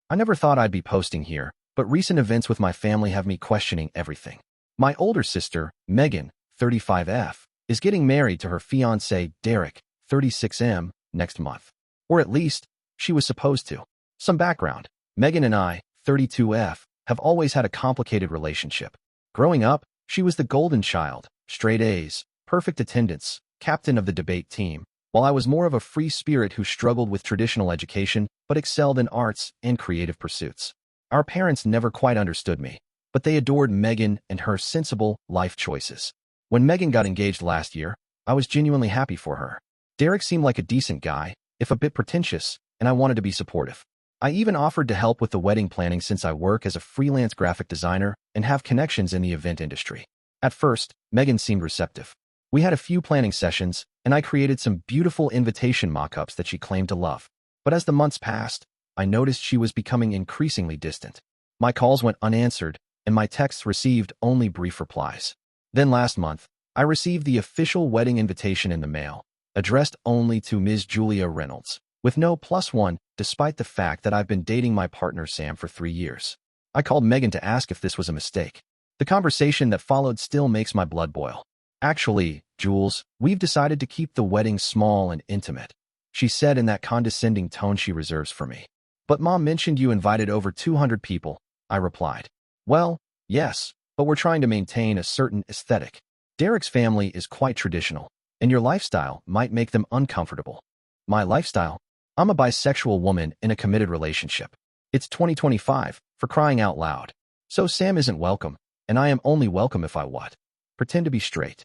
I never thought I'd be posting here, but recent events with my family have me questioning everything. My older sister, Megan, 35F, is getting married to her fiancé, Derek, 36M, next month. Or at least, she was supposed to. Some background. Megan and I, 32F, have always had a complicated relationship. Growing up, she was the golden child, straight A's, perfect attendance, captain of the debate team, while I was more of a free spirit who struggled with traditional education but excelled in arts and creative pursuits. Our parents never quite understood me, but they adored Megan and her sensible life choices. When Megan got engaged last year, I was genuinely happy for her. Derek seemed like a decent guy, if a bit pretentious, and I wanted to be supportive. I even offered to help with the wedding planning since I work as a freelance graphic designer and have connections in the event industry. At first, Megan seemed receptive. We had a few planning sessions, and I created some beautiful invitation mock-ups that she claimed to love. But as the months passed, I noticed she was becoming increasingly distant. My calls went unanswered, and my texts received only brief replies. Then last month, I received the official wedding invitation in the mail, addressed only to Ms. Julia Reynolds, with no +1, despite the fact that I've been dating my partner Sam for 3 years. I called Megan to ask if this was a mistake. The conversation that followed still makes my blood boil. Actually, Jules, we've decided to keep the wedding small and intimate, she said in that condescending tone she reserves for me. But Mom mentioned you invited over 200 people, I replied. Well, yes, but we're trying to maintain a certain aesthetic. Derek's family is quite traditional, and your lifestyle might make them uncomfortable. My lifestyle? I'm a bisexual woman in a committed relationship. It's 2025, for crying out loud. So Sam isn't welcome, and I am only welcome if I what? Pretend to be straight.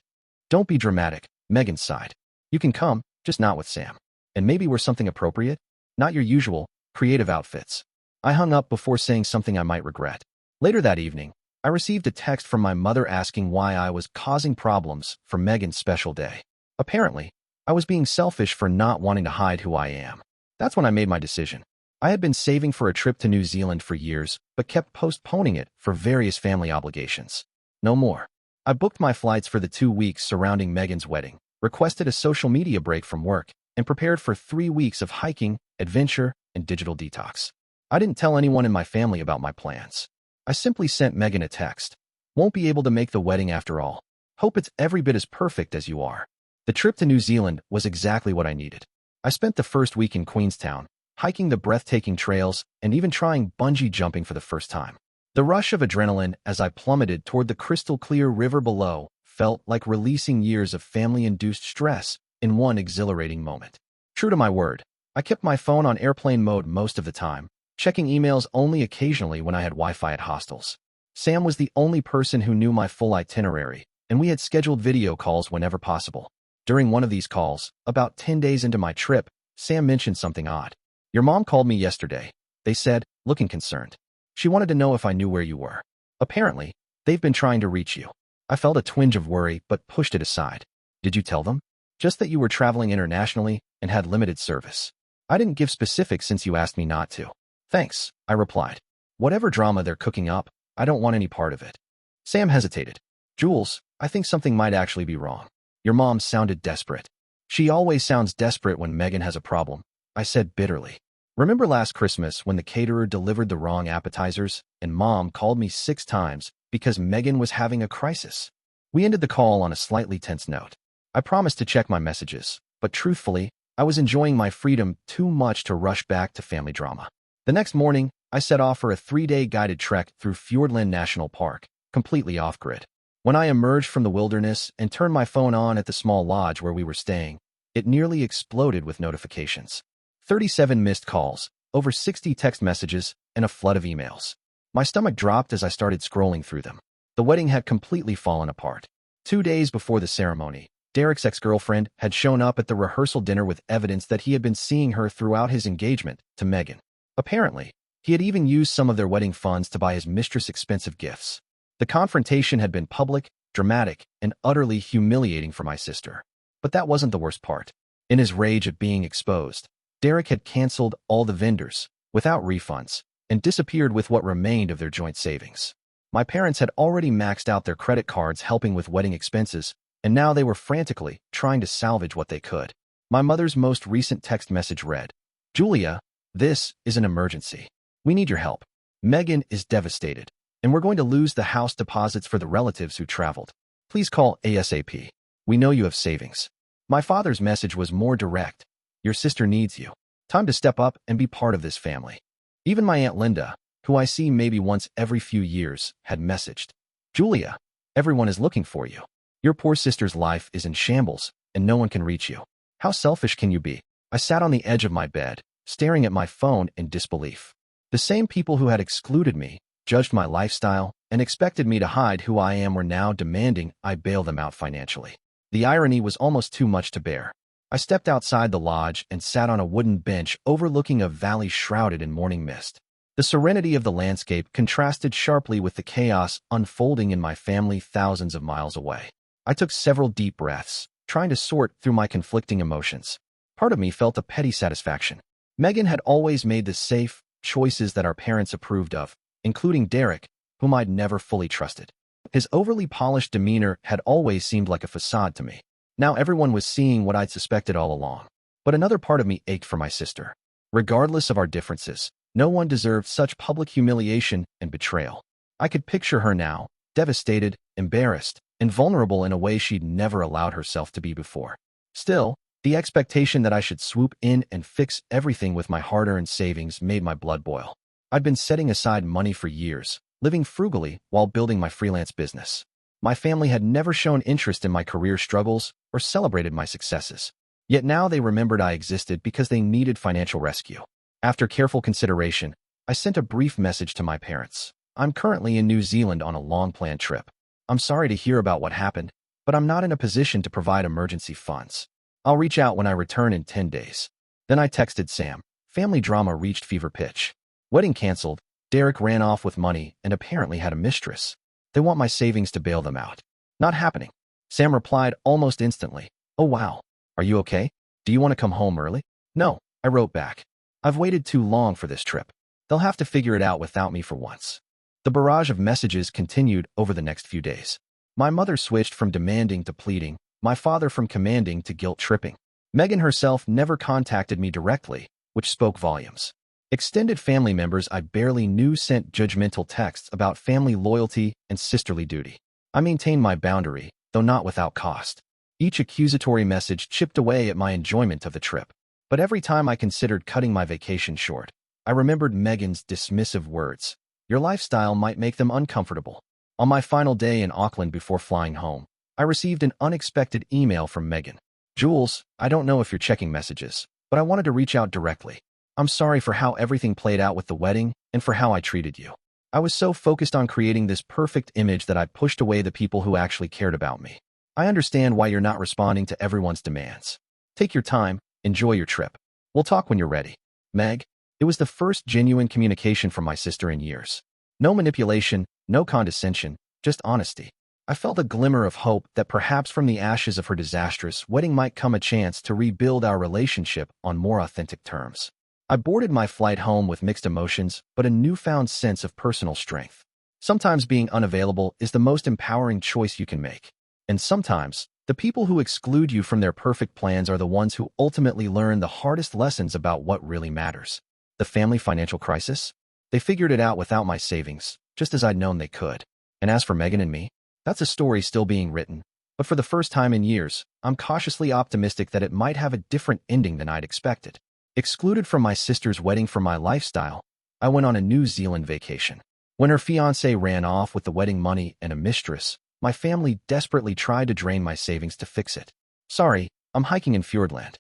Don't be dramatic, Megan sighed. You can come, just not with Sam. And maybe wear something appropriate? Not your usual, creative outfits. I hung up before saying something I might regret. Later that evening, I received a text from my mother asking why I was causing problems for Megan's special day. Apparently, I was being selfish for not wanting to hide who I am. That's when I made my decision. I had been saving for a trip to New Zealand for years, but kept postponing it for various family obligations. No more. I booked my flights for the 2 weeks surrounding Megan's wedding, requested a social media break from work, and prepared for 3 weeks of hiking, adventure, and digital detox. I didn't tell anyone in my family about my plans. I simply sent Megan a text. Won't be able to make the wedding after all. Hope it's every bit as perfect as you are. The trip to New Zealand was exactly what I needed. I spent the first week in Queenstown, hiking the breathtaking trails and even trying bungee jumping for the first time. The rush of adrenaline as I plummeted toward the crystal-clear river below felt like releasing years of family-induced stress in one exhilarating moment. True to my word, I kept my phone on airplane mode most of the time, checking emails only occasionally when I had Wi-Fi at hostels. Sam was the only person who knew my full itinerary, and we had scheduled video calls whenever possible. During one of these calls, about 10 days into my trip, Sam mentioned something odd. Your mom called me yesterday, they said, looking concerned. She wanted to know if I knew where you were. Apparently, they've been trying to reach you. I felt a twinge of worry but pushed it aside. Did you tell them? Just that you were traveling internationally and had limited service. I didn't give specifics since you asked me not to. Thanks, I replied. Whatever drama they're cooking up, I don't want any part of it. Sam hesitated. Jules, I think something might actually be wrong. Your mom sounded desperate. She always sounds desperate when Megan has a problem, I said bitterly. Remember last Christmas when the caterer delivered the wrong appetizers and Mom called me 6 times because Megan was having a crisis? We ended the call on a slightly tense note. I promised to check my messages, but truthfully, I was enjoying my freedom too much to rush back to family drama. The next morning, I set off for a 3-day guided trek through Fiordland National Park, completely off-grid. When I emerged from the wilderness and turned my phone on at the small lodge where we were staying, it nearly exploded with notifications. 37 missed calls, over 60 text messages, and a flood of emails. My stomach dropped as I started scrolling through them. The wedding had completely fallen apart. 2 days before the ceremony, Derek's ex-girlfriend had shown up at the rehearsal dinner with evidence that he had been seeing her throughout his engagement to Megan. Apparently, he had even used some of their wedding funds to buy his mistress expensive gifts. The confrontation had been public, dramatic, and utterly humiliating for my sister. But that wasn't the worst part. In his rage at being exposed, Derek had canceled all the vendors, without refunds, and disappeared with what remained of their joint savings. My parents had already maxed out their credit cards helping with wedding expenses, and now they were frantically trying to salvage what they could. My mother's most recent text message read, Julia, this is an emergency. We need your help. Megan is devastated, and we're going to lose the house deposits for the relatives who traveled. Please call ASAP. We know you have savings. My father's message was more direct. Your sister needs you. Time to step up and be part of this family. Even my Aunt Linda, who I see maybe once every few years, had messaged. Julia, everyone is looking for you. Your poor sister's life is in shambles, and no one can reach you. How selfish can you be? I sat on the edge of my bed, staring at my phone in disbelief. The same people who had excluded me, judged my lifestyle, and expected me to hide who I am were now demanding I bail them out financially. The irony was almost too much to bear. I stepped outside the lodge and sat on a wooden bench overlooking a valley shrouded in morning mist. The serenity of the landscape contrasted sharply with the chaos unfolding in my family thousands of miles away. I took several deep breaths, trying to sort through my conflicting emotions. Part of me felt a petty satisfaction. Megan had always made the safe choices that our parents approved of, including Derek, whom I'd never fully trusted. His overly polished demeanor had always seemed like a facade to me. Now everyone was seeing what I'd suspected all along. But another part of me ached for my sister. Regardless of our differences, no one deserved such public humiliation and betrayal. I could picture her now, devastated, embarrassed, and vulnerable in a way she'd never allowed herself to be before. Still, the expectation that I should swoop in and fix everything with my hard-earned savings made my blood boil. I'd been setting aside money for years, living frugally while building my freelance business. My family had never shown interest in my career struggles or celebrated my successes. Yet now they remembered I existed because they needed financial rescue. After careful consideration, I sent a brief message to my parents. I'm currently in New Zealand on a long-planned trip. I'm sorry to hear about what happened, but I'm not in a position to provide emergency funds. I'll reach out when I return in 10 days. Then I texted Sam. Family drama reached fever pitch. Wedding canceled, Derek ran off with money and apparently had a mistress. They want my savings to bail them out. Not happening. Sam replied almost instantly. Oh wow. Are you okay? Do you want to come home early? No, I wrote back. I've waited too long for this trip. They'll have to figure it out without me for once. The barrage of messages continued over the next few days. My mother switched from demanding to pleading, my father from commanding to guilt-tripping. Megan herself never contacted me directly, which spoke volumes. Extended family members I barely knew sent judgmental texts about family loyalty and sisterly duty. I maintained my boundary, though not without cost. Each accusatory message chipped away at my enjoyment of the trip. But every time I considered cutting my vacation short, I remembered Megan's dismissive words. Your lifestyle might make them uncomfortable. On my final day in Auckland before flying home, I received an unexpected email from Megan. Jules, I don't know if you're checking messages, but I wanted to reach out directly. I'm sorry for how everything played out with the wedding and for how I treated you. I was so focused on creating this perfect image that I pushed away the people who actually cared about me. I understand why you're not responding to everyone's demands. Take your time, enjoy your trip. We'll talk when you're ready. Meg. It was the first genuine communication from my sister in years. No manipulation, no condescension, just honesty. I felt a glimmer of hope that perhaps from the ashes of her disastrous wedding might come a chance to rebuild our relationship on more authentic terms. I boarded my flight home with mixed emotions, but a newfound sense of personal strength. Sometimes being unavailable is the most empowering choice you can make. And sometimes, the people who exclude you from their perfect plans are the ones who ultimately learn the hardest lessons about what really matters. The family financial crisis? They figured it out without my savings, just as I'd known they could. And as for Megan and me, that's a story still being written. But for the first time in years, I'm cautiously optimistic that it might have a different ending than I'd expected. Excluded from my sister's wedding for my lifestyle, I went on a New Zealand vacation. When her fiancé ran off with the wedding money and a mistress, my family desperately tried to drain my savings to fix it. Sorry, I'm hiking in Fiordland.